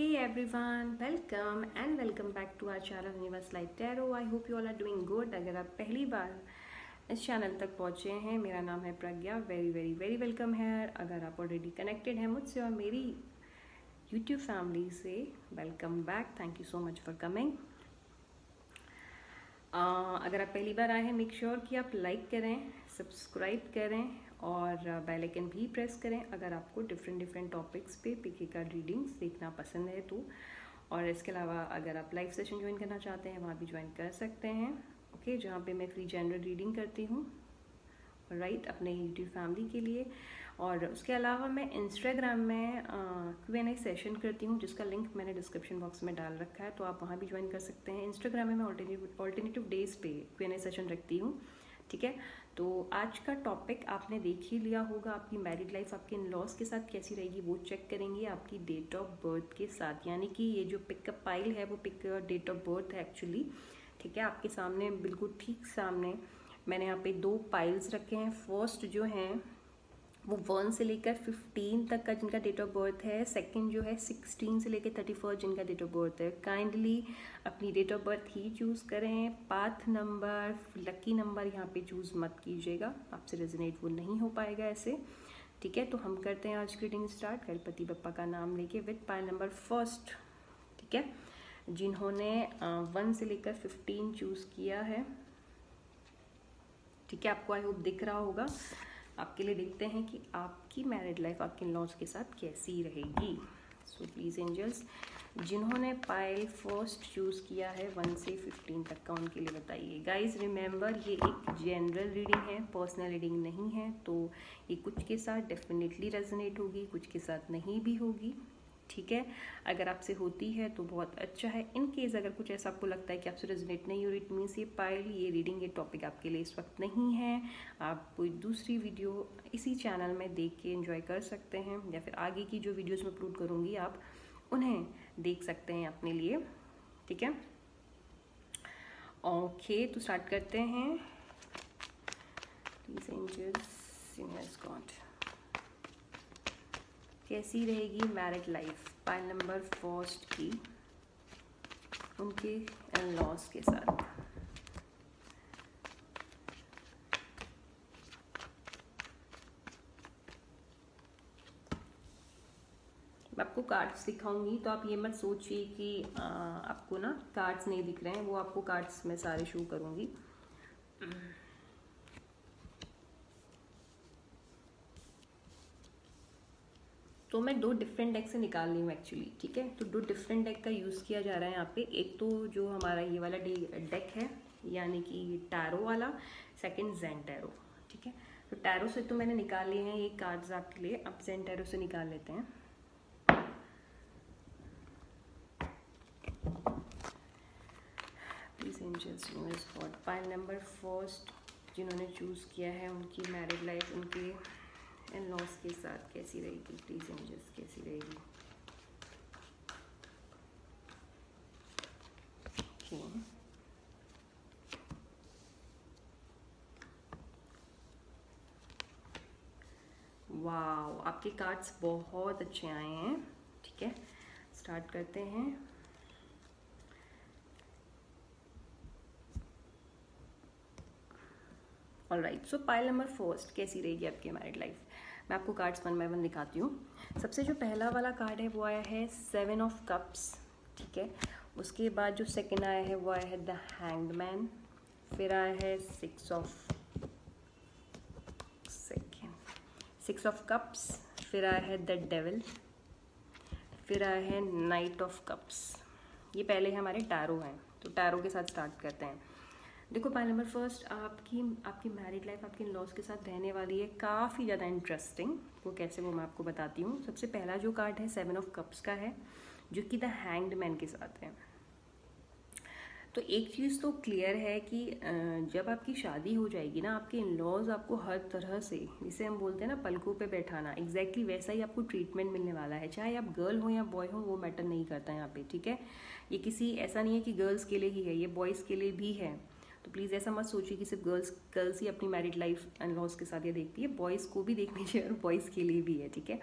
Hey everyone, welcome back to our channel Universe Light Tarot. I hope you all are doing good. अगर आप पहली बार इस channel तक पहुँचे हैं, मेरा नाम है प्रज्ञा. वेरी वेलकम है. अगर आप ऑलरेडी कनेक्टेड हैं मुझसे और मेरी YouTube फैमिली से, welcome back. Thank you so much for coming. अगर आप पहली बार आए हैं, मेक श्योर कि आप लाइक करें, सब्सक्राइब करें और बेल आइकन भी प्रेस करें अगर आपको डिफरेंट टॉपिक्स पे पिकी कार्ड रीडिंग्स देखना पसंद है तो. और इसके अलावा अगर आप लाइव सेशन ज्वाइन करना चाहते हैं, वहाँ भी ज्वाइन कर सकते हैं. ओके, जहाँ पे मैं फ्री जनरल रीडिंग करती हूँ, राइट, अपने यूट्यूब फैमिली के लिए. और उसके अलावा मैं इंस्टाग्राम में Q&A सेशन करती हूँ, जिसका लिंक मैंने डिस्क्रिप्शन बॉक्स में डाल रखा है, तो आप वहाँ भी ज्वाइन कर सकते हैं. इंस्टाग्राम में मैं ऑल्टरनेटिव डेज पे Q&A सेशन रखती हूँ, ठीक है. तो आज का टॉपिक आपने देख ही लिया होगा. आपकी मैरिड लाइफ आपके इन लॉज के साथ कैसी रहेगी वो चेक करेंगे आपकी डेट ऑफ बर्थ के साथ. यानी कि ये जो पिकअप पाइल है वो पिक डेट ऑफ बर्थ है एक्चुअली, ठीक है. आपके सामने, बिल्कुल ठीक सामने मैंने यहाँ पे 2 पाइल्स रखे हैं. फर्स्ट जो हैं वो 1 से लेकर 15 तक का जिनका डेट ऑफ बर्थ है. सेकंड जो है 16 से लेकर 31 जिनका डेट ऑफ बर्थ है. काइंडली अपनी डेट ऑफ बर्थ ही चूज़ करें. पाथ नंबर, लकी नंबर यहाँ पे चूज़ मत कीजिएगा, आपसे रेजोनेट वो नहीं हो पाएगा ऐसे, ठीक है. तो हम करते हैं आज की रीडिंग स्टार्ट गणपति बप्पा का नाम लेके विद पाइल नंबर फर्स्ट, ठीक है. जिन्होंने 1 से लेकर 15 चूज़ किया है, ठीक है, आपको आई होप दिख रहा होगा. आपके लिए देखते हैं कि आपकी मैरिड लाइफ आपके इन-लॉज के साथ कैसी रहेगी. सो प्लीज़ एंजल्स, जिन्होंने पाइल फर्स्ट चूज़ किया है 1 से 15 तक का, उनके लिए बताइए. गाइज रिमेंबर, ये एक जनरल रीडिंग है, पर्सनल रीडिंग नहीं है. तो ये कुछ के साथ डेफिनेटली रेजोनेट होगी, कुछ के साथ नहीं भी होगी, ठीक है. अगर आपसे होती है तो बहुत अच्छा है. इन केस अगर कुछ ऐसा आपको लगता है कि आपसे रेजोनेट नहीं हो रही, इट मीन्स ये पाइल, ये रीडिंग, ये टॉपिक आपके लिए इस वक्त नहीं है. आप कोई दूसरी वीडियो इसी चैनल में देख के एंजॉय कर सकते हैं, या फिर आगे की जो वीडियोस मैं अपलोड करूँगी आप उन्हें देख सकते हैं अपने लिए, ठीक है. ओके, तो स्टार्ट करते हैं. प्लीज एंजल्स, यूनिवर्स गॉड, कैसी रहेगी married life pile number first की उनके इन-लॉज के साथ. मैं आपको कार्ड्स दिखाऊंगी, तो आप ये मत सोचिए कि आपको ना कार्ड्स नहीं दिख रहे हैं. वो आपको कार्ड्स मैं सारे शो करूंगी. तो मैं 2 डिफरेंट डेक से निकाल रही हूँ एक्चुअली, ठीक है. तो 2 डिफरेंट डेक का यूज़ किया जा रहा है यहाँ पे. एक तो जो हमारा ये वाला डेक है, यानी कि टैरो वाला. सेकंड ज़ेन टैरो, ठीक है. तो टैरो से तो मैंने निकाल लिए हैं ये कार्ड्स आपके लिए. अब ज़ेन टैरो से निकाल लेते हैं. Please angels, universe God, pile number first जिन्होंने चूज़ किया है, उनकी मैरिड लाइफ उनके इन-लॉज के साथ कैसी रहेगी. प्लीज एंजल्स, कैसी रहेगी. okay. वाओ, आपके कार्ड्स बहुत अच्छे आए हैं, ठीक है. स्टार्ट करते हैं. ऑलराइट, सो पाइल नंबर फर्स्ट कैसी रहेगी आपकी मैरिड लाइफ. मैं आपको कार्ड्स 1 बाय 1 दिखाती हूँ. सबसे जो पहला वाला कार्ड है वो आया है 7 ऑफ कप्स, ठीक है. उसके बाद जो सेकंड आया है वो आया है द हैंग्ड मैन. फिर आया है 6 ऑफ कप्स. फिर आया है द डेविल. फिर आया है नाइट ऑफ कप्स. ये पहले हमारे टैरो हैं, तो टैरो के साथ स्टार्ट करते हैं. देखो, पाइल नंबर फर्स्ट, आपकी मैरिड लाइफ आपके इन-लॉज के साथ रहने वाली है काफ़ी ज़्यादा इंटरेस्टिंग. वो कैसे, वो मैं आपको बताती हूँ. सबसे पहला जो कार्ड है 7 ऑफ कप्स का है, जो कि द हैंग्ड मैन के साथ है. तो एक चीज़ तो क्लियर है कि जब आपकी शादी हो जाएगी ना, आपके इन-लॉज आपको हर तरह से, जिसे हम बोलते हैं ना पलकों पे बैठाना, एग्जैक्टली वैसा ही आपको ट्रीटमेंट मिलने वाला है. चाहे आप गर्ल हो या बॉय हो, वो मैटर नहीं करता यहाँ पे, ठीक है. ये किसी ऐसा नहीं है कि गर्ल्स के लिए ही है, ये बॉयज़ के लिए भी है. तो प्लीज़ ऐसा मत सोचिए कि सिर्फ गर्ल्स ही अपनी मैरिड लाइफ इन-लॉज के साथ ये देखती है. बॉयज़ को भी देखनी चाहिए और बॉयज़ के लिए भी है, ठीक है.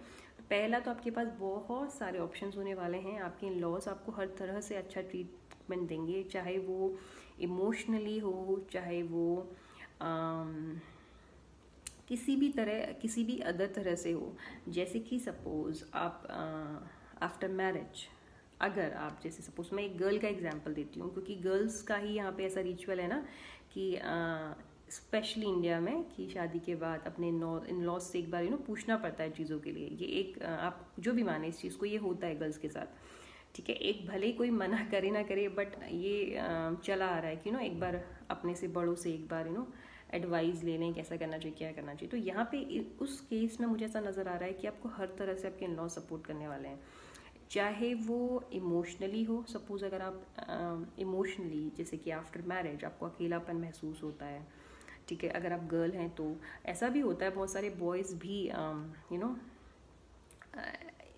पहला तो आपके पास बहुत सारे ऑप्शंस होने वाले हैं। आपके इन लॉज आपको हर तरह से अच्छा ट्रीटमेंट देंगे, चाहे वो इमोशनली हो, चाहे वो किसी भी अदर तरह से हो। जैसे कि सपोज आप आफ्टर मैरिज, अगर आप जैसे सपोज मैं एक गर्ल का एग्जांपल देती हूँ, क्योंकि गर्ल्स का ही यहाँ पे ऐसा रिचुअल है ना कि स्पेशली इंडिया में कि शादी के बाद अपने इन लॉज से एक बार पूछना पड़ता है चीज़ों के लिए। ये एक आप जो भी माने इस चीज़ को, ये होता है गर्ल्स के साथ, ठीक है। एक भले ही कोई मना करे ना करे, बट ये चला आ रहा है कि एक बार अपने से बड़ों से एक बार एडवाइस ले लें, कैसा करना चाहिए, क्या करना चाहिए। तो यहाँ पे उस केस में मुझे ऐसा नज़र आ रहा है कि आपको हर तरह से आपके इन लॉ सपोर्ट करने वाले हैं, चाहे वो इमोशनली हो। सपोज अगर आप इमोशनली, जैसे कि आफ्टर मैरिज आपको अकेलापन महसूस होता है, ठीक है, अगर आप गर्ल हैं तो ऐसा भी होता है। बहुत सारे बॉयज़ भी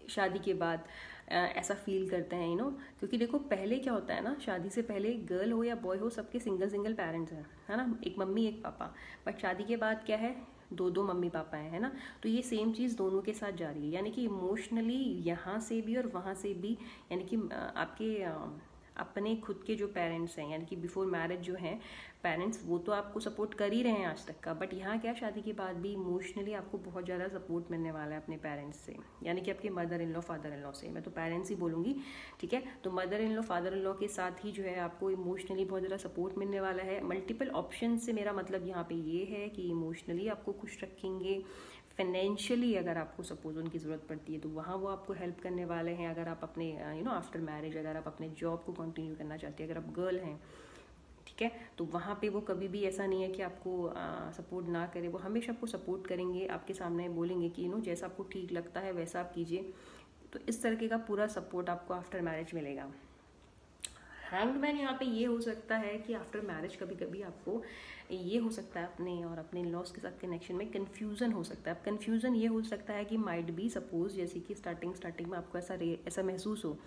शादी के बाद ऐसा फील करते हैं क्योंकि देखो पहले क्या होता है ना, शादी से पहले गर्ल हो या बॉय हो, सबके सिंगल पेरेंट्स हैं, है ना, एक मम्मी एक पापा। बट शादी के बाद क्या है, दो मम्मी पापा है ना। तो ये सेम चीज़ दोनों के साथ जा रही है, यानी कि इमोशनली यहाँ से भी और वहाँ से भी, यानी कि आपके अपने खुद के जो पेरेंट्स हैं, यानी कि बिफोर मैरिज जो हैं पेरेंट्स, वो तो आपको सपोर्ट कर ही रहे हैं आज तक का। बट यहाँ क्या, शादी के बाद भी इमोशनली आपको बहुत ज़्यादा सपोर्ट मिलने वाला है अपने पेरेंट्स से, यानी कि आपके mother in law father in law से। मैं तो पेरेंट्स ही बोलूँगी, ठीक है। तो mother in law father in law के साथ ही जो है आपको इमोशनली बहुत ज़्यादा सपोर्ट मिलने वाला है। मल्टीपल ऑप्शन से मेरा मतलब यहाँ पे ये है कि इमोशनली आपको खुश रखेंगे, फाइनेंशियली अगर आपको सपोज उनकी ज़रूरत पड़ती है तो वहाँ वो आपको हेल्प करने वाले हैं। अगर आप अपने आफ्टर मैरिज अगर आप अपने जॉब को कंटिन्यू करना चाहते हैं, अगर आप गर्ल हैं, ठीक है, तो वहाँ पे वो कभी भी ऐसा नहीं है कि आपको सपोर्ट ना करे, वो हमेशा आपको सपोर्ट करेंगे, आपके सामने बोलेंगे कि जैसा आपको ठीक लगता है वैसा आप कीजिए। तो इस तरीके का पूरा सपोर्ट आपको आफ्टर मैरिज मिलेगा। हैंग्ड मैन यहाँ पे ये हो सकता है कि आफ्टर मैरिज कभी कभी आपको ये हो सकता है अपने और अपने लॉस के साथ कनेक्शन में कन्फ्यूज़न हो सकता है। अब कन्फ्यूज़न ये हो सकता है कि माइट बी सपोज, जैसे कि स्टार्टिंग में आपको ऐसा महसूस हो,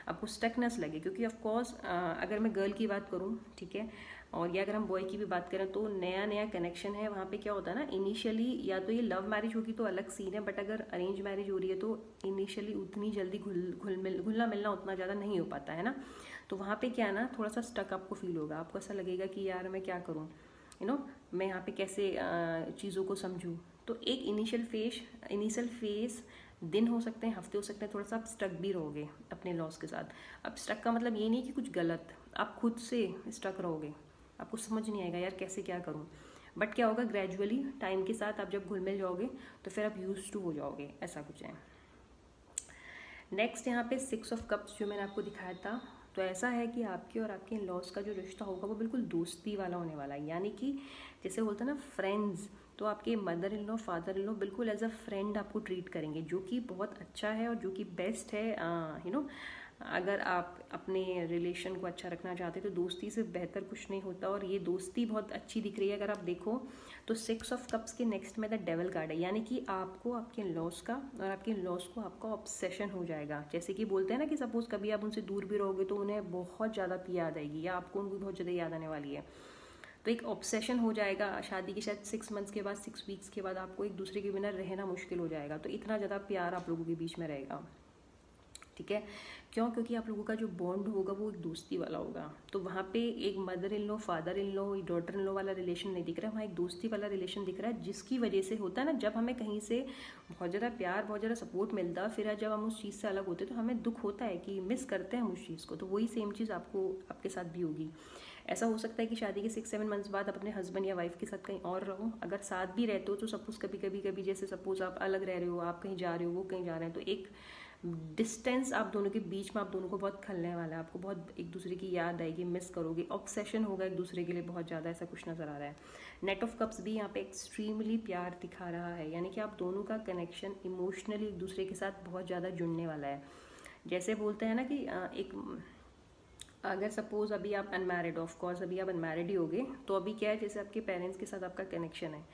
आपको स्टकनेस लगे, क्योंकि ऑफ कोर्स अगर मैं गर्ल की बात करूँ, ठीक है, और या अगर हम बॉय की भी बात करें तो नया कनेक्शन है। वहाँ पे क्या होता है ना, इनिशियली या तो ये लव मैरिज होगी तो अलग सीन है, बट अगर अरेंज मैरिज हो रही है तो इनिशियली उतनी जल्दी घुलना मिलना उतना ज़्यादा नहीं हो पाता है ना। तो वहाँ पे क्या है ना, थोड़ा सा स्टक आपको फील होगा, आपको ऐसा लगेगा कि यार मैं क्या करूँ, मैं यहाँ पे कैसे चीज़ों को समझूँ। तो एक इनिशियल फेज दिन हो सकते हैं, हफ्ते हो सकते हैं, थोड़ा सा आप स्टक भी रहोगे अपने लॉस के साथ। अब स्टक का मतलब ये नहीं कि कुछ गलत, आप खुद से स्टक रहोगे, आपको समझ नहीं आएगा यार कैसे क्या करूँ। बट क्या होगा, ग्रेजुअली टाइम के साथ आप जब घुल मिल जाओगे तो फिर आप यूज टू हो जाओगे, ऐसा कुछ है। नेक्स्ट यहाँ पे 6 ऑफ कप्स जो मैंने आपको दिखाया था, तो ऐसा है कि आपके और आपके लॉस का जो रिश्ता होगा वो बिल्कुल दोस्ती वाला होने वाला है, यानी कि जैसे बोलते हैं ना फ्रेंड्स, तो आपके mother in law father in law बिल्कुल एज अ फ्रेंड आपको ट्रीट करेंगे, जो कि बहुत अच्छा है और जो कि बेस्ट है। अगर आप अपने रिलेशन को अच्छा रखना चाहते हैं तो दोस्ती से बेहतर कुछ नहीं होता, और ये दोस्ती बहुत अच्छी दिख रही है। अगर आप देखो तो 6 ऑफ कप्स के नेक्स्ट में द डेविल कार्ड है, यानी कि आपको आपके लॉस का और आपके लॉस को आपका ऑब्सेशन हो जाएगा। जैसे कि बोलते हैं ना कि सपोज कभी आप उनसे दूर भी रहोगे तो उन्हें बहुत ज़्यादा याद आएगी, या आपको उनको बहुत ज़्यादा याद आने वाली है। तो एक ऑब्सेशन हो जाएगा। शादी के शायद 6 मंथ्स के बाद, 6 वीक्स के बाद आपको एक दूसरे के बिना रहना मुश्किल हो जाएगा। तो इतना ज़्यादा प्यार आप लोगों के बीच में रहेगा, ठीक है। क्यों? क्योंकि आप लोगों का जो बॉन्ड होगा वो एक दोस्ती वाला होगा। तो वहाँ पे एक mother in law father in law daughter in law वाला रिलेशन नहीं दिख रहा है, वहाँ एक दोस्ती वाला रिलेशन दिख रहा है, जिसकी वजह से होता है ना, जब हमें कहीं से बहुत ज़्यादा प्यार बहुत ज़्यादा सपोर्ट मिलता है, फिर जब हम उस चीज़ से अलग होते हैं तो हमें दुख होता है कि मिस करते हैं हम उस चीज़ को। तो वही सेम चीज़ आपके साथ भी होगी। ऐसा हो सकता है कि शादी के 6-7 मंथ्स बाद अपने हस्बैंड या वाइफ के साथ कहीं और रहो। अगर साथ भी रहते हो तो सपोज कभी जैसे सपोज आप अलग रह रहे हो, आप कहीं जा रहे हो, वो कहीं जा रहे हैं, तो एक डिस्टेंस आप दोनों के बीच में आप दोनों को बहुत खलने वाला है, आपको बहुत एक दूसरे की याद आएगी, मिस करोगे, ऑब्सेशन होगा एक दूसरे के लिए बहुत ज़्यादा, ऐसा कुछ नज़र आ रहा है। नेट ऑफ कप्स भी यहाँ पे एक्सट्रीमली प्यार दिखा रहा है, यानी कि आप दोनों का कनेक्शन इमोशनली एक दूसरे के साथ बहुत ज़्यादा जुड़ने वाला है। जैसे बोलते हैं ना कि एक अगर सपोज अभी आप अनमैरिड, ऑफ कोर्स अभी आप अनमैरिड ही होगे, तो अभी क्या है, जैसे आपके पेरेंट्स के साथ आपका कनेक्शन है,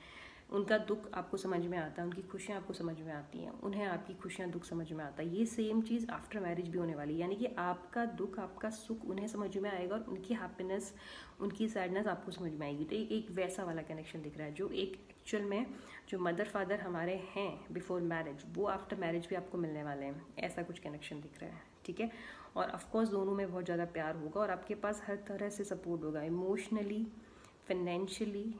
उनका दुख आपको समझ में आता है, उनकी खुशियाँ आपको समझ में आती हैं, उन्हें आपकी खुशियाँ दुख समझ में आता है। ये सेम चीज़ आफ्टर मैरिज भी होने वाली है, यानी कि आपका दुख आपका सुख उन्हें समझ में आएगा और उनकी हैप्पीनेस उनकी सैडनेस आपको समझ में आएगी। तो एक वैसा वाला कनेक्शन दिख रहा है जो एक एक्चुअल में जो मदर फादर हमारे हैं बिफोर मैरिज, वो आफ्टर मैरिज भी आपको मिलने वाले हैं, ऐसा कुछ कनेक्शन दिख रहा है। ठीक है, और ऑफकोर्स दोनों में बहुत ज़्यादा प्यार होगा और आपके पास हर तरह से सपोर्ट होगा, इमोशनली, फाइनेंशियली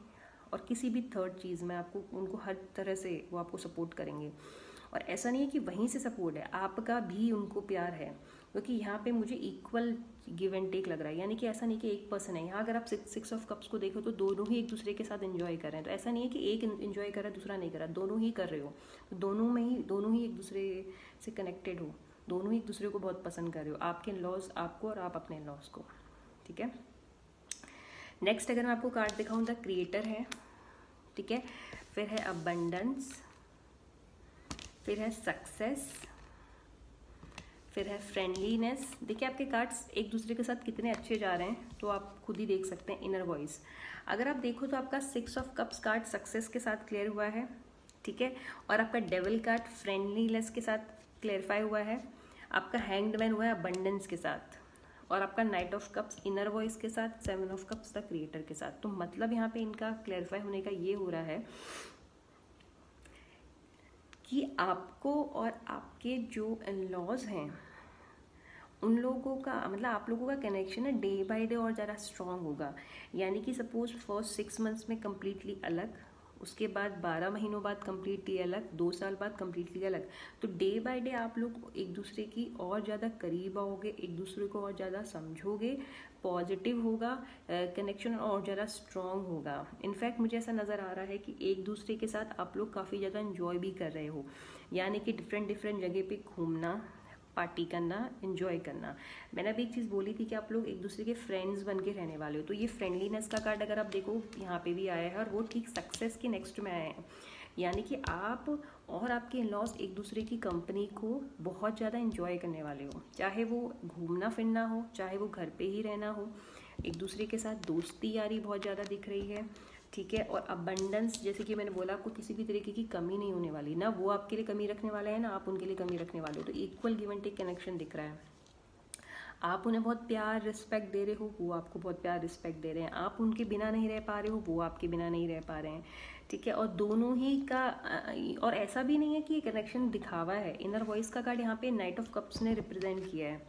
और किसी भी थर्ड चीज़ में आपको उनको हर तरह से वो आपको सपोर्ट करेंगे। और ऐसा नहीं है कि वहीं से सपोर्ट है, आपका भी उनको प्यार है, क्योंकि यहाँ पे मुझे इक्वल गिव एंड टेक लग रहा है। यानी कि ऐसा नहीं कि एक पर्सन है यहाँ, अगर आप सिक्स ऑफ कप्स को देखो तो दोनों ही एक दूसरे के साथ एंजॉय कर रहे हैं। तो ऐसा नहीं है कि एक एंजॉय कर रहा है दूसरा नहीं कर रहा, दोनों ही कर रहे हो। तो दोनों ही एक दूसरे से कनेक्टेड हो, दोनों ही एक दूसरे को बहुत पसंद कर रहे हो, आपके इन-लॉज आपको और आप अपने इन-लॉज को। ठीक है, नेक्स्ट अगर मैं आपको कार्ड दिखाऊं, द क्रिएटर है। ठीक है, फिर है अबंडेंस, फिर है सक्सेस, फिर है फ्रेंडलीनेस। देखिए आपके कार्ड्स एक दूसरे के साथ कितने अच्छे जा रहे हैं, तो आप खुद ही देख सकते हैं इनर वॉइस। अगर आप देखो तो आपका 6 ऑफ कप्स कार्ड सक्सेस के साथ क्लियर हुआ है। ठीक है, और आपका डेविल कार्ड फ्रेंडलीनेस के साथ क्लियरफाई हुआ है। आपका हैंग्ड मैन हुआ है अबंडेंस के साथ, और आपका night of cups inner voice के साथ, 7 ऑफ कप्स द क्रिएटर के साथ। तो मतलब यहाँ पे इनका क्लैरिफाई होने का ये हो रहा है कि आपको और आपके जो इन-लॉज हैं उन लोगों का मतलब आप लोगों का कनेक्शन है डे बाय डे और ज़्यादा स्ट्रांग होगा। यानी कि सपोज फर्स्ट 6 मंथ्स में कम्प्लीटली अलग, उसके बाद 12 महीनों बाद कम्प्लीटली अलग, 2 साल बाद कम्प्लीटली अलग। तो डे बाय डे आप लोग एक दूसरे की और ज़्यादा करीब आओगे, एक दूसरे को और ज़्यादा समझोगे, पॉजिटिव होगा कनेक्शन और ज़्यादा स्ट्रांग होगा। इनफैक्ट मुझे ऐसा नज़र आ रहा है कि एक दूसरे के साथ आप लोग काफ़ी ज़्यादा इन्जॉय भी कर रहे हो, यानी कि डिफरेंट जगह पे घूमना, पार्टी करना, एंजॉय करना। मैंने अभी एक चीज़ बोली थी कि आप लोग एक दूसरे के फ्रेंड्स बन के रहने वाले हो। तो ये फ्रेंडलीनेस का कार्ड अगर आप देखो यहाँ पे भी आया है और वो ठीक सक्सेस के नेक्स्ट में आया है। यानी कि आप और आपके इन-लॉज एक दूसरे की कंपनी को बहुत ज़्यादा एंजॉय करने वाले हो, चाहे वो घूमना फिरना हो, चाहे वो घर पे ही रहना हो। एक दूसरे के साथ दोस्ती यारी बहुत ज़्यादा दिख रही है। ठीक है, और अबंडेंस, जैसे कि मैंने बोला, आपको किसी भी तरीके की कमी नहीं होने वाली, ना वो आपके लिए कमी रखने वाला है ना आप उनके लिए कमी रखने वाले हो। तो equal give and take connection दिख रहा है। आप उन्हें बहुत प्यार रिस्पेक्ट दे रहे हो, वो आपको बहुत प्यार रिस्पेक्ट दे रहे हैं। आप उनके बिना नहीं रह पा रहे हो, वो आपके बिना नहीं रह पा रहे हैं। ठीक है, और दोनों ही का और ऐसा भी नहीं है कि ये कनेक्शन दिखावा है। इनर वॉइस का कार्ड यहाँ पे नाइट ऑफ कप्स ने रिप्रेजेंट किया है,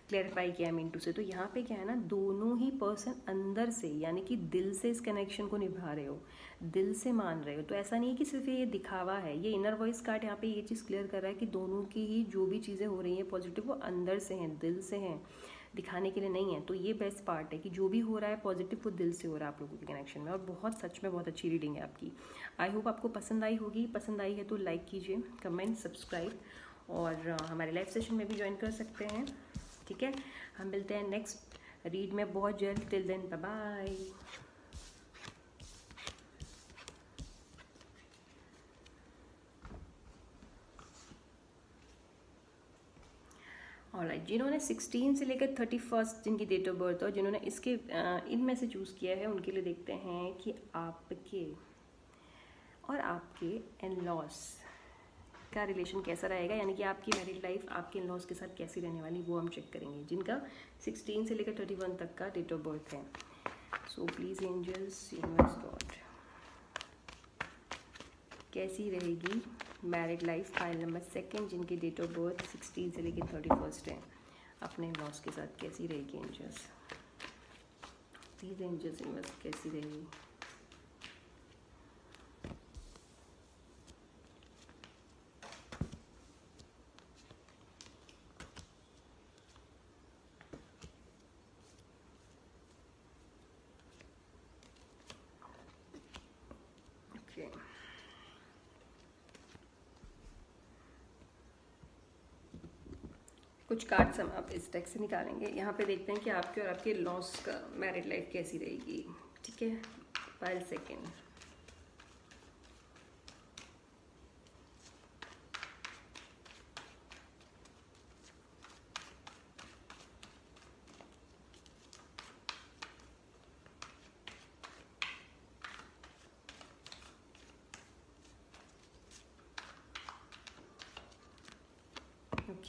क्लैरिफाई किया है मिंटू से। तो यहाँ पे क्या है ना, दोनों ही पर्सन अंदर से यानी कि दिल से इस कनेक्शन को निभा रहे हो, दिल से मान रहे हो। तो ऐसा नहीं है कि सिर्फ ये दिखावा है। ये इनर वॉइस कार्ड यहाँ पे ये चीज़ क्लियर कर रहा है कि दोनों की ही जो भी चीज़ें हो रही हैं पॉजिटिव, वो अंदर से हैं, दिल से हैं, दिखाने के लिए नहीं है। तो ये बेस्ट पार्ट है कि जो भी हो रहा है पॉजिटिव वो दिल से हो रहा है आप लोगों के कनेक्शन में। और बहुत सच में बहुत अच्छी रीडिंग है आपकी। आई होप आपको पसंद आई होगी। पसंद आई है तो लाइक कीजिए, कमेंट, सब्सक्राइब, और हमारे लाइव सेशन में भी ज्वाइन कर सकते हैं। ठीक है, हम मिलते हैं नेक्स्ट रीड में बहुत जल्द। Till then bye bye. Alright, जिन्होंने 16 से लेकर 31 जिनकी डेट ऑफ बर्थ और जिन्होंने इसके इनमें से चूज़ किया है उनके लिए देखते हैं कि आपके और आपके इन-लॉज का रिलेशन कैसा रहेगा, यानी कि आपकी मैरिड लाइफ आपके इन-लॉज के साथ कैसी रहने वाली, वो हम चेक करेंगे जिनका 16 से लेकर 31 तक का डेट ऑफ बर्थ है। So please angels, universe, God, कैसी रहेगी मैरिड लाइफ फाइल नंबर 2 जिनकी डेट ऑफ बर्थ 16 से लेकर 31 है, अपने इन-लॉज के साथ कैसी रहेगी एंजल्स। प्लीज़ एंजल्स, यूनिवर्स, कैसी रहेगी। कुछ कार्ड्स हम आप इस डेक से निकालेंगे। यहाँ पे देखते हैं कि आपके और आपके लॉस का मैरिड लाइफ कैसी रहेगी। ठीक है, pile 2।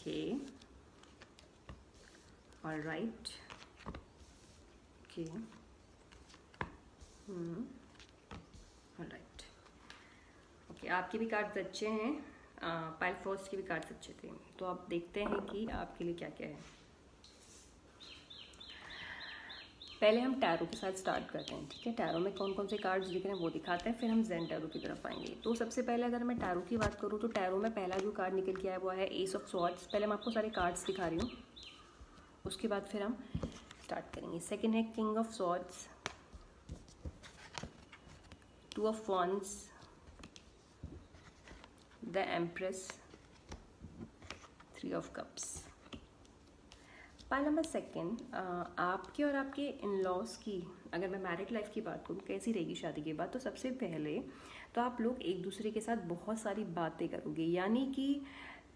Okay. All right. Okay. All right. Okay, आपके भी कार्ड्स अच्छे हैं, पाइल फर्स्ट के भी कार्ड्स अच्छे थे, तो आप देखते हैं कि आपके लिए क्या क्या है। पहले हम टैरो के साथ स्टार्ट करते हैं, ठीक है। टैरो में कौन कौन से कार्ड्स दिख रहे हैं वो दिखाते हैं, फिर हम ज़ेन टैरो की तरफ आएंगे। तो सबसे पहले अगर मैं टैरो की बात करूँ तो टैरो में पहला जो कार्ड निकल के आया वो है एस ऑफ स्वॉर्ड्स। पहले मैं आपको सारे कार्ड्स दिखा रही हूँ, उसके बाद फिर हम स्टार्ट करेंगे। सेकेंड है king of swords, two of wands, the empress, three of cups. Pile number second, आपके और आपके इन लॉज की अगर मैं मैरिड लाइफ की बात करूँ कैसी रहेगी शादी के बाद, तो सबसे पहले तो आप लोग एक दूसरे के साथ बहुत सारी बातें करोगे, यानी कि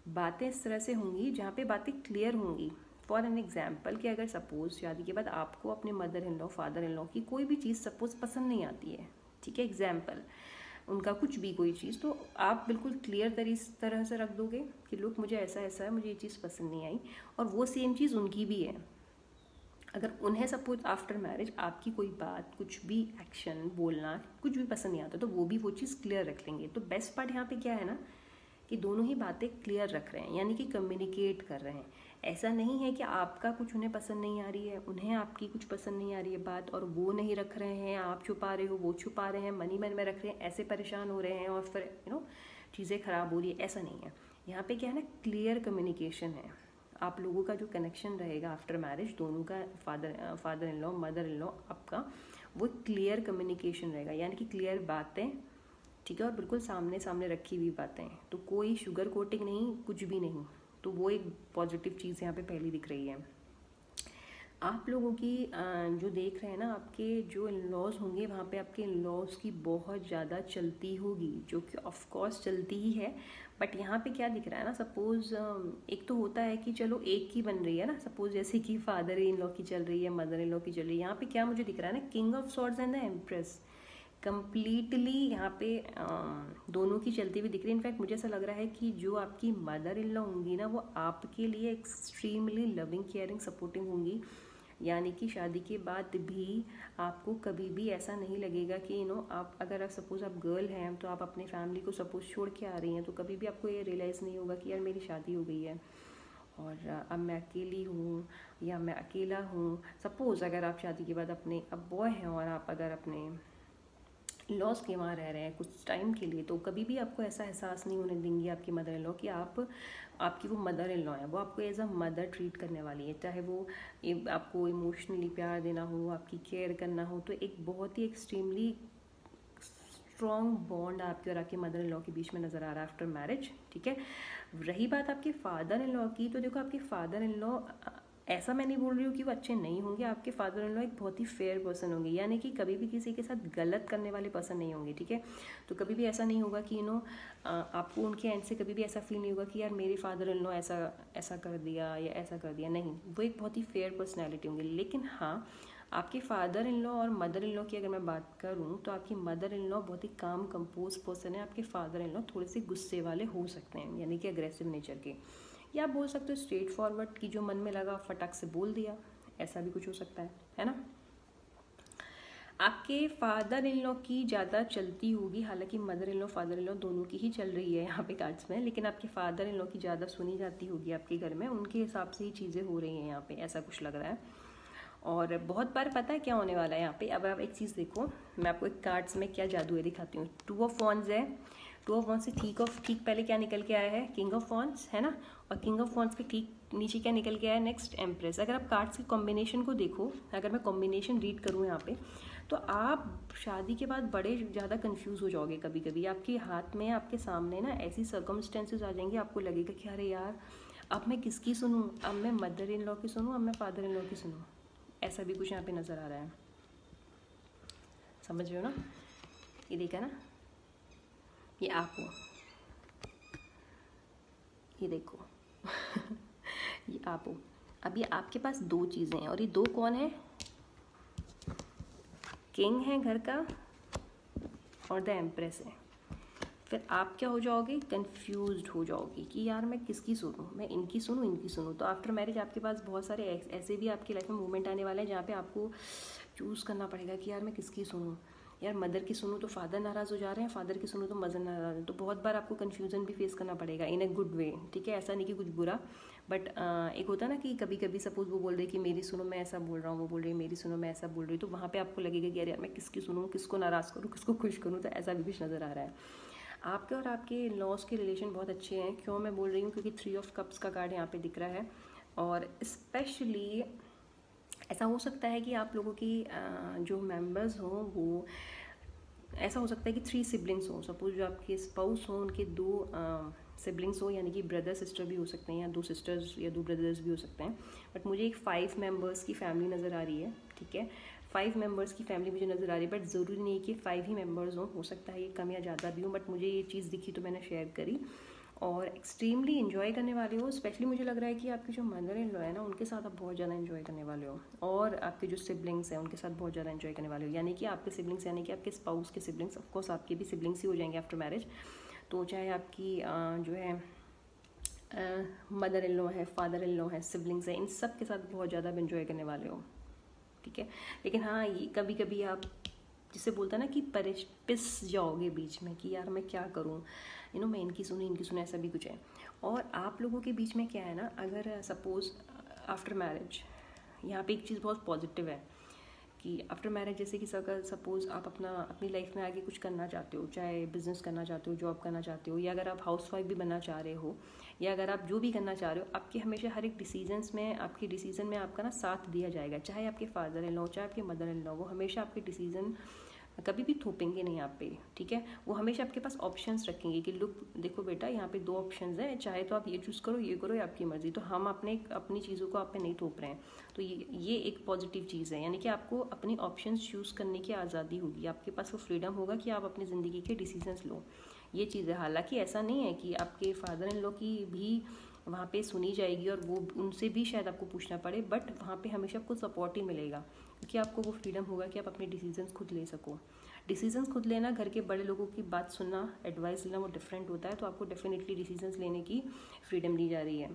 बातें इस तरह से होंगी जहाँ पे बातें क्लियर होंगी। फॉर एन एग्जाम्पल कि अगर सपोज शादी के बाद आपको अपने mother in law father in law की कोई भी चीज़ सपोज पसंद नहीं आती है, ठीक है, एग्जाम्पल उनका कुछ भी कोई चीज़, तो आप बिल्कुल क्लियर तरह से रख दोगे कि लोग मुझे ऐसा ऐसा है, मुझे ये चीज़ पसंद नहीं आई, और वो सेम चीज़ उनकी भी है। अगर उन्हें सपोज आफ्टर मैरिज आपकी कोई बात, कुछ भी एक्शन, बोलना कुछ भी पसंद नहीं आता, तो वो भी वो चीज़ क्लियर रख लेंगे। तो बेस्ट पार्ट यहाँ पे क्या है ना कि दोनों ही बातें क्लियर रख रहे हैं, यानी कि कम्युनिकेट कर रहे हैं। ऐसा नहीं है कि आपका कुछ उन्हें पसंद नहीं आ रही है, उन्हें आपकी कुछ पसंद नहीं आ रही है बात, और वो नहीं रख रहे हैं, आप छुपा रहे हो, वो छुपा रहे हैं, मनी मन में रख रहे हैं, ऐसे परेशान हो रहे हैं और फिर चीज़ें ख़राब हो रही है, ऐसा नहीं है। यहाँ पे क्या है ना, क्लियर कम्युनिकेशन है। आप लोगों का जो कनेक्शन रहेगा आफ्टर मैरिज, दोनों का father in law mother in law आपका, वो क्लियर कम्युनिकेशन रहेगा, यानी कि क्लियर बातें, ठीक है, और बिल्कुल सामने सामने रखी हुई बातें, तो कोई शुगर कोटिंग नहीं, कुछ भी नहीं। तो वो एक पॉजिटिव चीज़ यहाँ पे पहली दिख रही है। आप लोगों की जो देख रहे हैं ना, आपके जो इन लॉज होंगे वहाँ पे आपके इन लॉज की बहुत ज़्यादा चलती होगी, जो कि ऑफ कोर्स चलती ही है। बट यहाँ पे क्या दिख रहा है ना, सपोज एक तो होता है कि चलो एक की बन रही है ना, सपोज जैसे कि फादर इन लॉ की चल रही है, मदर इन लॉ की चल रही है। यहाँ पे क्या मुझे दिख रहा है ना, king of swords and the empress, completely यहाँ पे दोनों की चलती हुई दिख रही है। इनफैक्ट मुझे ऐसा लग रहा है कि जो आपकी मदर इन लॉ होंगी ना, वो आपके लिए एक्सट्रीमली लविंग केयरिंग सपोर्टिंग होंगी, यानी कि शादी के बाद भी आपको कभी भी ऐसा नहीं लगेगा कि आप अगर सपोज आप गर्ल हैं तो आप अपने फैमिली को सपोज छोड़ के आ रही हैं, तो कभी भी आपको ये रियलाइज़ नहीं होगा कि यार मेरी शादी हो गई है और अब मैं अकेली हूँ या मैं अकेला हूँ। सपोज़ अगर आप शादी के बाद अपने अब बॉय हैं और आप अगर अपने लॉस के वहाँ रह रहे हैं कुछ टाइम के लिए, तो कभी भी आपको ऐसा एहसास नहीं होने देंगी आपकी मदर इन लॉ कि आपकी वो मदर इन लॉ है, वो आपको एज अ मदर ट्रीट करने वाली है। चाहे वो आपको इमोशनली प्यार देना हो, आपकी केयर करना हो, तो एक बहुत ही एक्सट्रीमली स्ट्रॉन्ग बॉन्ड आपके और आपके मदर इन लॉ के बीच में नज़र आ रहा है आफ्टर मैरिज, ठीक है। रही बात आपके फादर इन लॉ की, तो देखो आपके फादर इन लॉ, ऐसा मैं नहीं बोल रही हूँ कि वो अच्छे नहीं होंगे, आपके फादर इन लॉ एक बहुत ही फेयर पर्सन होंगे, यानी कि कभी भी किसी के साथ गलत करने वाले पर्सन नहीं होंगे, ठीक है। तो कभी भी ऐसा नहीं होगा कि आपको उनके एंड से कभी भी ऐसा फील नहीं होगा कि यार मेरे फादर इन लॉ ऐसा कर दिया या ऐसा कर दिया, नहीं, वो एक बहुत ही फेयर पर्सनैलिटी होंगे। लेकिन हाँ, आपके फादर इन लॉ और मदर इन लॉ की अगर मैं बात करूँ तो आपकी मदर इन लॉ बहुत ही काम कंपोज पर्सन है, आपके फादर इन लॉ थोड़े से गुस्से वाले हो सकते हैं, यानी कि अग्रेसिव नेचर के, या आप बोल सकते हो स्ट्रेट फॉरवर्ड की जो मन में लगा फटाक से बोल दिया, ऐसा भी कुछ हो सकता है ना। आपके फादर इन लॉ की ज़्यादा चलती होगी, हालांकि mother in law father in law दोनों की ही चल रही है यहाँ पे कार्ड्स में, लेकिन आपके फादर इन लॉ की ज़्यादा सुनी जाती होगी आपके घर में, उनके हिसाब से ही चीज़ें हो रही हैं यहाँ पे, ऐसा कुछ लग रहा है। और बहुत बार पता है क्या होने वाला है यहाँ पे, अब आप एक चीज़ देखो, मैं आपको एक कार्ड्स में क्या जादू है दिखाती हूँ। टू ऑफ वॉन्ड्स है, टू ऑफ वॉन्ड्स से ठीक पहले क्या निकल के आया है, किंग ऑफ वॉन्ड्स, है ना, और किंग ऑफ वॉन्ड्स के ठीक नीचे क्या निकल के आया है, नेक्स्ट एम्प्रेस। अगर आप कार्ड्स के कॉम्बिनेशन को देखो, अगर मैं कॉम्बिनेशन रीड करूँ यहाँ पे, तो आप शादी के बाद बड़े ज़्यादा कंफ्यूज हो जाओगे। कभी कभी आपके हाथ में, आपके सामने ना ऐसी सर्कमस्टेंसेज आ जाएंगे, आपको लगेगा कि अरे यार अब मैं किसकी सुनूँ, अब मैं मदर इन लॉ की सुनूँ, अब मैं फादर इन लॉ की सुनूँ, ऐसा भी कुछ यहाँ पे नज़र आ रहा है। समझ रहे हो ना, ये देखा ना, ये आप हो, ये देखो ये आप हो। अब ये आपके पास दो चीज़ें हैं, और ये दो कौन है, किंग है घर का और द एम्प्रेस है। फिर आप क्या हो जाओगे, कंफ्यूज्ड हो जाओगे कि यार मैं किसकी सुनूं, मैं इनकी सुनूं इनकी सुनूं। तो आफ्टर मैरिज आपके पास बहुत सारे ऐसे भी आपकी लाइफ में मोमेंट आने वाले हैं जहाँ पे आपको चूज़ करना पड़ेगा कि यार मैं किसकी सुनूं। यार मदर की सुनूं तो फादर नाराज़ हो जा रहे हैं, फादर की सुनूं तो मदर नाराज़ है। तो बहुत बार आपको कन्फ्यूज़न भी फेस करना पड़ेगा इन अ गुड वे, ठीक है, ऐसा नहीं कि कुछ बुरा, बट एक होता है ना कि कभी कभी सपोज वो बोल रहे कि मेरी सुनो मैं ऐसा बोल रहा हूँ, वो बोल रही है मेरी सुनो मैं ऐसा बोल रही हूँ, तो वहाँ पे आपको लगेगा कि यार मैं किसकी सुनूँ, किसको नाराज़ करूँ, किसको खुश करूँ। तो ऐसा भी कुछ नज़र आ रहा है। आपके और आपके लॉस के रिलेशन बहुत अच्छे हैं। क्यों मैं बोल रही हूँ, क्योंकि 3 ऑफ कप्स का कार्ड यहाँ पे दिख रहा है। और स्पेशली ऐसा हो सकता है कि आप लोगों की जो मेंबर्स हों वो ऐसा हो सकता है कि 3 सिबलिंग्स हों। सपोज जो आपके स्पाउस हों उनके 2 सिबलिंग्स हो, यानी कि ब्रदर सिस्टर भी हो सकते हैं, या 2 सिस्टर्स या 2 ब्रदर्स भी हो सकते हैं। बट मुझे एक 5 मेंबर्स की फैमिली नज़र आ रही है, ठीक है, 5 मेंबर्स की फैमिली मुझे नज़र आ रही है। बट ज़रूरी नहीं कि 5 ही मेंबर्स हों, हो सकता है ये कम या ज़्यादा भी हो, बट मुझे ये चीज़ दिखी तो मैंने शेयर करी। और एक्सट्रीमली इन्जॉय करने वाले हो। स्पेशली मुझे लग रहा है कि आपके जो मदर इन लॉ है ना, उनके साथ आप बहुत ज़्यादा इन्जॉय करने वाले हो, और आपके जो सिबलिंग्स हैं उनके साथ बहुत ज़्यादा इन्जॉय करने वाले हो। यानी कि आपके सिबलिंग्स यानी कि आपके स्पाउस के सिबलिंग्स, ऑफकोर्स आपके भी सिबलिंग्स ही हो जाएंगे आफ्टर मैरिज। तो चाहे आपकी जो है मदर इन लॉ है, फादर इन लॉ है, सिबलिंग्स हैं, इन सब के साथ बहुत ज़्यादा आप इन्जॉय करने वाले हो, ठीक है। लेकिन हाँ, ये कभी कभी आप जिसे बोलता है ना कि पिस जाओगे बीच में कि यार मैं क्या करूँ, मैं इनकी सुनी ऐसा भी कुछ है। और आप लोगों के बीच में क्या है ना, अगर सपोज आफ्टर मैरिज, यहाँ पे एक चीज़ बहुत पॉजिटिव है कि आफ्टर मैरिज जैसे कि अगर सपोज आप अपनी लाइफ में आगे कुछ करना चाहते हो, चाहे बिजनेस करना चाहते हो, जॉब करना चाहते हो, या अगर आप हाउसवाइफ भी बनना चाह रहे हो, या अगर आप जो भी करना चाह रहे हो, आपके हमेशा हर एक आपके डिसीजन में आपका ना साथ दिया जाएगा। चाहे आपके फादर इन लॉ, चाहे आपके मदर इन लॉ, वो हमेशा आपके डिसीजन कभी भी थोपेंगे नहीं आप पे, ठीक है। वो हमेशा आपके पास ऑप्शंस रखेंगे कि लुक देखो बेटा, यहाँ पे 2 ऑप्शंस हैं, चाहे तो आप ये चूज़ करो, ये करो, ये आपकी मर्जी। तो हम अपनी चीज़ों को आप पे नहीं थोप रहे हैं। तो ये एक पॉजिटिव चीज़ है, यानी कि आपको अपनी ऑप्शंस चूज़ करने की आज़ादी होगी, आपके पास वो फ्रीडम होगा कि आप अपनी ज़िंदगी के डिसीजंस लो। ये चीज़ है। हालांकि ऐसा नहीं है कि आपके फादर इन लॉ की भी वहाँ पे सुनी जाएगी और वो उनसे भी शायद आपको पूछना पड़े, बट वहाँ पे हमेशा आपको सपोर्ट ही मिलेगा, क्योंकि आपको वो फ्रीडम होगा कि आप अपने डिसीजंस खुद ले सको। डिसीजंस खुद लेना, घर के बड़े लोगों की बात सुनना, एडवाइस लेना, वो डिफरेंट होता है। तो आपको डेफिनेटली डिसीजंस लेने की फ्रीडम दी जा रही है।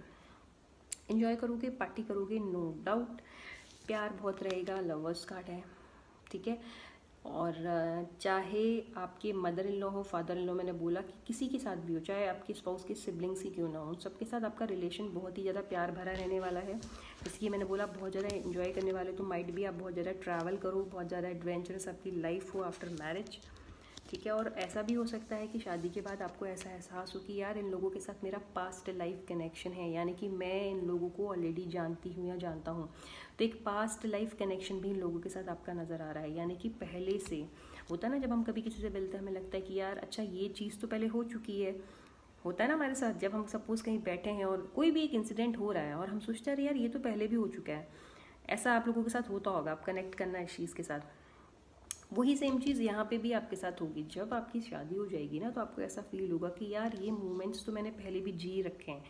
इन्जॉय करोगे, पार्टी करोगे, नो डाउट। प्यार बहुत रहेगा, लवर्स कार्ड है, ठीक है। और चाहे आपके मदर इन लॉ हो, फादर इन लॉ, मैंने बोला कि किसी के साथ भी हो, चाहे आपके स्पाउस के सिबलिंग्स ही क्यों ना हो, सबके साथ आपका रिलेशन बहुत ही ज़्यादा प्यार भरा रहने वाला है। इसलिए मैंने बोला बहुत ज़्यादा इन्जॉय करने वाले। तो माइट भी आप बहुत ज़्यादा ट्रैवल करो, बहुत ज़्यादा एडवेंचरस आपकी लाइफ हो आफ्टर मैरिज, ठीक है। और ऐसा भी हो सकता है कि शादी के बाद आपको ऐसा एहसास हो कि यार इन लोगों के साथ मेरा पास्ट लाइफ कनेक्शन है, यानी कि मैं इन लोगों को ऑलरेडी जानती हूँ या जानता हूँ। तो एक पास्ट लाइफ कनेक्शन भी इन लोगों के साथ आपका नज़र आ रहा है, यानी कि पहले से होता है ना, जब हम कभी किसी से मिलते हैं हमें लगता है कि यार अच्छा ये चीज़ तो पहले हो चुकी है। होता है ना हमारे साथ, जब हम सपोज़ कहीं बैठे हैं और कोई भी एक इंसिडेंट हो रहा है और हम सोचते हैं यार ये तो पहले भी हो चुका है। ऐसा आप लोगों के साथ होता होगा, आप कनेक्ट करना इस चीज़ के साथ। वही सेम चीज़ यहाँ पे भी आपके साथ होगी। जब आपकी शादी हो जाएगी ना, तो आपको ऐसा फील होगा कि यार ये मोमेंट्स तो मैंने पहले भी जी रखे हैं,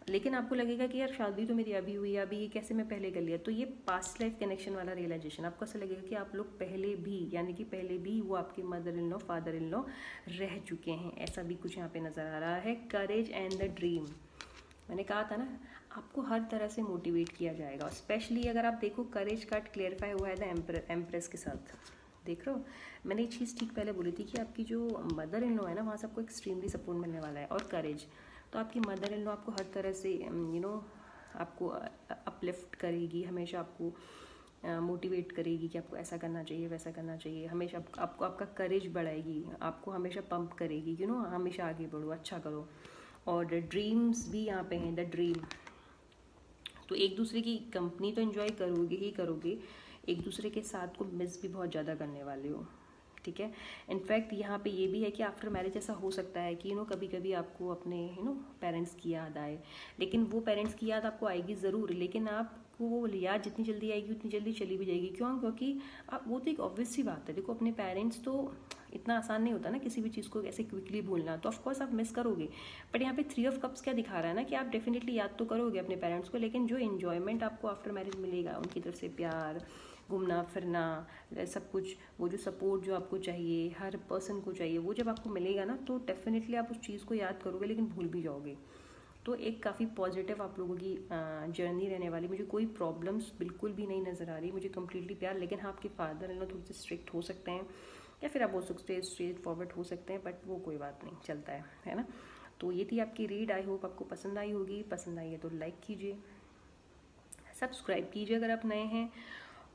लेकिन आपको लगेगा कि यार शादी तो मेरी अभी हुई है, अभी ये कैसे मैं पहले कर लिया। तो ये पास्ट लाइफ कनेक्शन वाला रियलाइजेशन, आपको ऐसा लगेगा कि आप लोग पहले भी, यानी कि पहले भी वो आपके mother in law, father in law रह चुके हैं। ऐसा भी कुछ यहाँ पे नज़र आ रहा है। करेज एंड द ड्रीम, मैंने कहा था ना, आपको हर तरह से मोटिवेट किया जाएगा। स्पेशली अगर आप देखो, करेज कार्ड क्लियरफाई हुआ है द एम्प्रेस के साथ, देख रहे हो। मैंने एक चीज़ ठीक पहले बोली थी कि आपकी जो मदर इन लॉ है ना, वहाँ से आपको एक्सट्रीमली सपोर्ट मिलने वाला है। और करेज, तो आपकी मदर इन लॉ आपको हर तरह से आपको अपलिफ्ट करेगी, हमेशा आपको मोटिवेट करेगी कि आपको ऐसा करना चाहिए, वैसा करना चाहिए। हमेशा आपको आपका करेज बढ़ाएगी, आपको हमेशा पंप करेगी, हमेशा आगे बढ़ो, अच्छा करो। और ड्रीम्स भी यहाँ पे हैं, द ड्रीम। तो एक दूसरे की कंपनी तो एंजॉय करोगे ही करोगे, एक दूसरे के साथ को मिस भी बहुत ज़्यादा करने वाले हो, ठीक है। इनफैक्ट यहाँ पे ये भी है कि आफ्टर मैरिज ऐसा हो सकता है कि कभी कभी आपको अपने पेरेंट्स की याद आए, लेकिन वो पेरेंट्स की याद आपको आएगी ज़रूर, लेकिन आपको वो याद जितनी जल्दी आएगी उतनी जल्दी चली भी जाएगी। क्यों? क्योंकि आप, वो तो एक ऑब्वियस सी बात है, देखो अपने पेरेंट्स तो इतना आसान नहीं होता ना किसी भी चीज़ को ऐसे क्विकली भूलना, तो ऑफकोर्स आप मिस करोगे। बट यहाँ पे 3 ऑफ कप्स क्या दिखा रहा है ना, कि आप डेफिनेटली याद तो करोगे अपने पेरेंट्स को, लेकिन जो इन्जॉयमेंट आपको आफ्टर मैरिज मिलेगा, उनकी तरफ से प्यार, घूमना फिरना, सब कुछ, वो जो सपोर्ट जो आपको चाहिए, हर पर्सन को चाहिए, वो जब आपको मिलेगा ना तो डेफिनेटली आप उस चीज़ को याद करोगे लेकिन भूल भी जाओगे। तो एक काफ़ी पॉजिटिव आप लोगों की जर्नी रहने वाली। मुझे कोई प्रॉब्लम्स बिल्कुल भी नहीं नज़र आ रही, मुझे कम्प्लीटली प्यार। लेकिन हाँ, आपके फादर इन लॉ थोड़े से स्ट्रिक्ट हो सकते हैं, या फिर आप बोल सकते हैं स्ट्रेट फॉरवर्ड हो सकते हैं, बट वो कोई बात नहीं, चलता है ना। तो ये थी आपकी रीड, आई होप आपको पसंद आई होगी। पसंद आई है तो लाइक कीजिए, सब्सक्राइब कीजिए अगर आप नए हैं,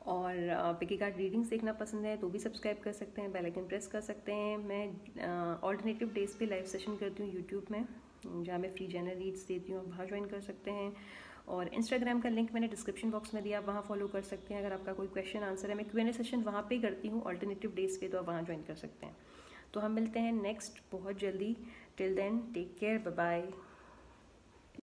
और पिकी कार्ड रीडिंग्स देखना पसंद है तो भी सब्सक्राइब कर सकते हैं, बेल आइकन प्रेस कर सकते हैं। मैं ऑल्टरनेटिव डेज पे लाइव सेशन करती हूँ यूट्यूब में, जहाँ मैं फ्री जनरल रीड्स देती हूँ, आप वहाँ ज्वाइन कर सकते हैं। और इंस्टाग्राम का लिंक मैंने डिस्क्रिप्शन बॉक्स में दिया, आप वहाँ फॉलो कर सकते हैं। अगर आपका कोई क्वेश्चन आंसर है, मैं Q&A सेशन वहाँ पे करती हूँ ऑल्टरनेटिव डेज पे, तो आप वहाँ ज्वाइन कर सकते हैं। तो हम मिलते हैं नेक्स्ट बहुत जल्दी। Till then take care, bye bye.